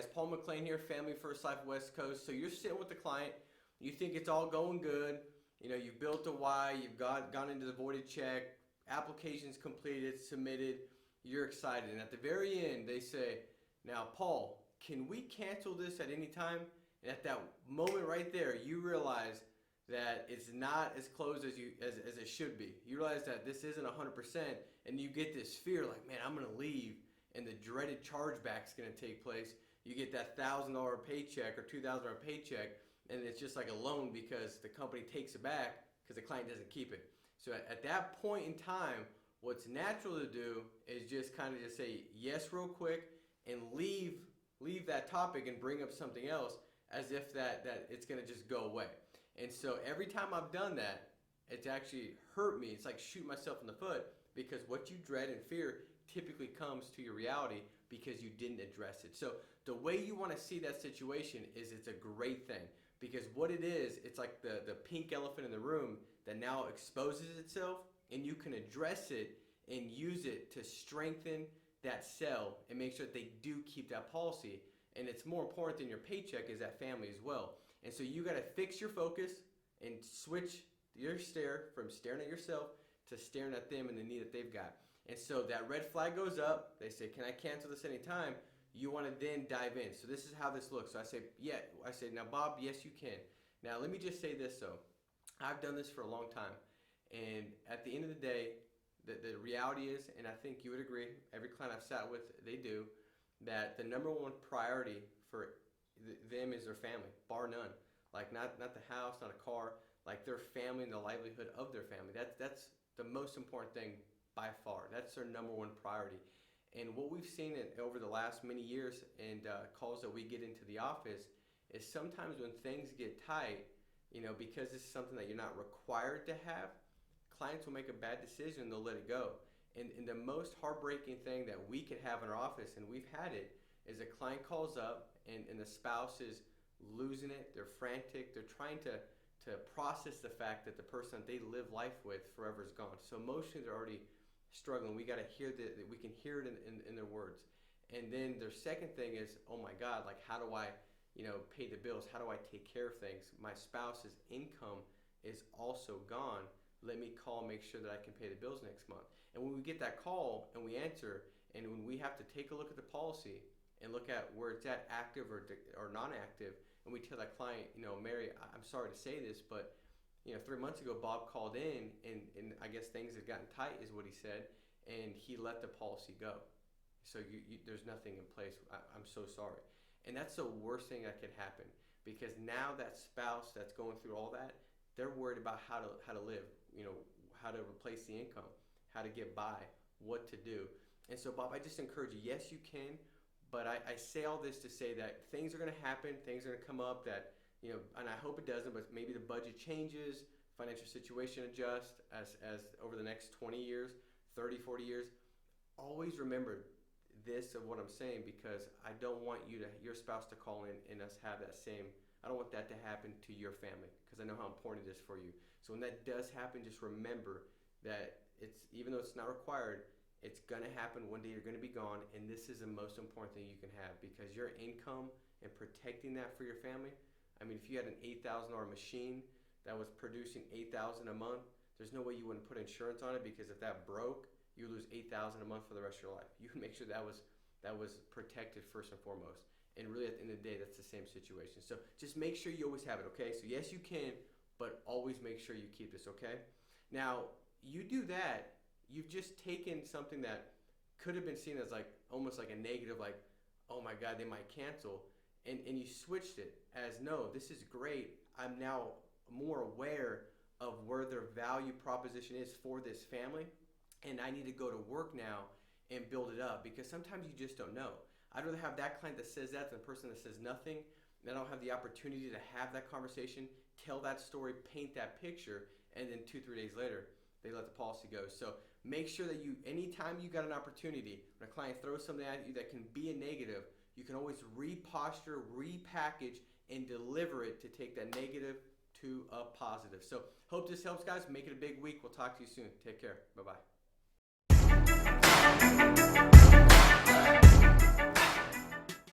guys, Paul McClain here, Family First Life West Coast. So you're sitting with the client, you think it's all going good, you've built a Y, you've gone into the voided check, application's completed, submitted, you're excited. And at the very end, they say, now Paul, can we cancel this at any time? And at that moment right there, you realize that it's not as close as it should be. You realize that this isn't 100%, and you get this fear like, man, I'm going to leave, and the dreaded chargeback's going to take place. You get that $1,000 paycheck or $2,000 paycheck, and it's just like a loan because the company takes it back because the client doesn't keep it. So at that point in time, what's natural to do is just kind of just say yes real quick and leave that topic and bring up something else as if that it's going to just go away. And so every time I've done that, it's actually hurt me. It's like shooting myself in the foot, because what you dread and fear typically comes to your reality because you didn't address it. So the way you want to see that situation is it's a great thing, because what it is, it's like the pink elephant in the room that now exposes itself, and you can address it and use it to strengthen that sell and make sure that they do keep that policy. And it's more important than your paycheck is that family as well. And so you got to fix your focus and switch your stare from staring at yourself to staring at them and the need that they've got. And so that red flag goes up. They say, can I cancel this anytime? You want to then dive in. So this is how this looks. So I say, yeah. I say, now Bob, yes you can. Now let me just say this though. I've done this for a long time. And at the end of the day, the reality is, and I think you would agree, every client I've sat with, they do, that the number one priority for them is their family, bar none. Like not the house, not a car, like their family and the livelihood of their family. That's the most important thing by far. That's their number one priority. And what we've seen over the last many years and calls that we get into the office is sometimes when things get tight, because this is something that you're not required to have, clients will make a bad decision and they'll let it go. And the most heartbreaking thing that we could have in our office, and we've had it, is a client calls up and the spouse is losing it, they're frantic, they're trying to process the fact that the person that they live life with forever is gone. So emotionally they're already struggling. We got to hear that, we can hear it in their words. And then their second thing is, oh my God, like how do I pay the bills? How do I take care of things? My spouse's income is also gone. Let me call and make sure that I can pay the bills next month. And when we get that call and we answer, and when we have to take a look at the policy and look at where it's at, active or non-active, and we tell that client, Mary, I'm sorry to say this, but 3 months ago Bob called in and I guess things had gotten tight is what he said, and he let the policy go. So there's nothing in place. I'm so sorry. And that's the worst thing that could happen, because now that spouse that's going through all that, they're worried about how to live, how to replace the income, how to get by, what to do. And so, Bob, I just encourage you, yes, you can, but I say all this to say that things are going to happen, things are going to come up that, and I hope it doesn't, but maybe the budget changes, financial situation adjusts as over the next 20 years, 30, 40 years. Always remember this of what I'm saying, because I don't want your spouse to call in and us have that same, I don't want that to happen to your family, because I know how important it is for you. So when that does happen, just remember that even though it's not required, it's going to happen. One day you're going to be gone, and this is the most important thing you can have, because your income and protecting that for your family. I mean, if you had an $8,000 machine that was producing $8,000 a month, there's no way you wouldn't put insurance on it, because if that broke, you lose $8,000 a month for the rest of your life. You can make sure that was protected first and foremost. And really, at the end of the day, that's the same situation. So just make sure you always have it, okay? So yes, you can, but always make sure you keep this, okay? Now, you do that, you've just taken something that could have been seen as like almost like a negative, like, oh my God, they might cancel, and you switched it as, no, this is great. I'm now more aware of where their value proposition is for this family, and I need to go to work now and build it up, because sometimes you just don't know. I'd rather have that client that says that than the person that says nothing, and I don't have the opportunity to have that conversation, tell that story, paint that picture, and then 2-3 days later, they let the policy go. So make sure that anytime you got an opportunity, when a client throws something at you that can be a negative, you can always reposture, repackage, and deliver it to take that negative to a positive. So hope this helps, guys. Make it a big week. We'll talk to you soon. Take care. Bye-bye.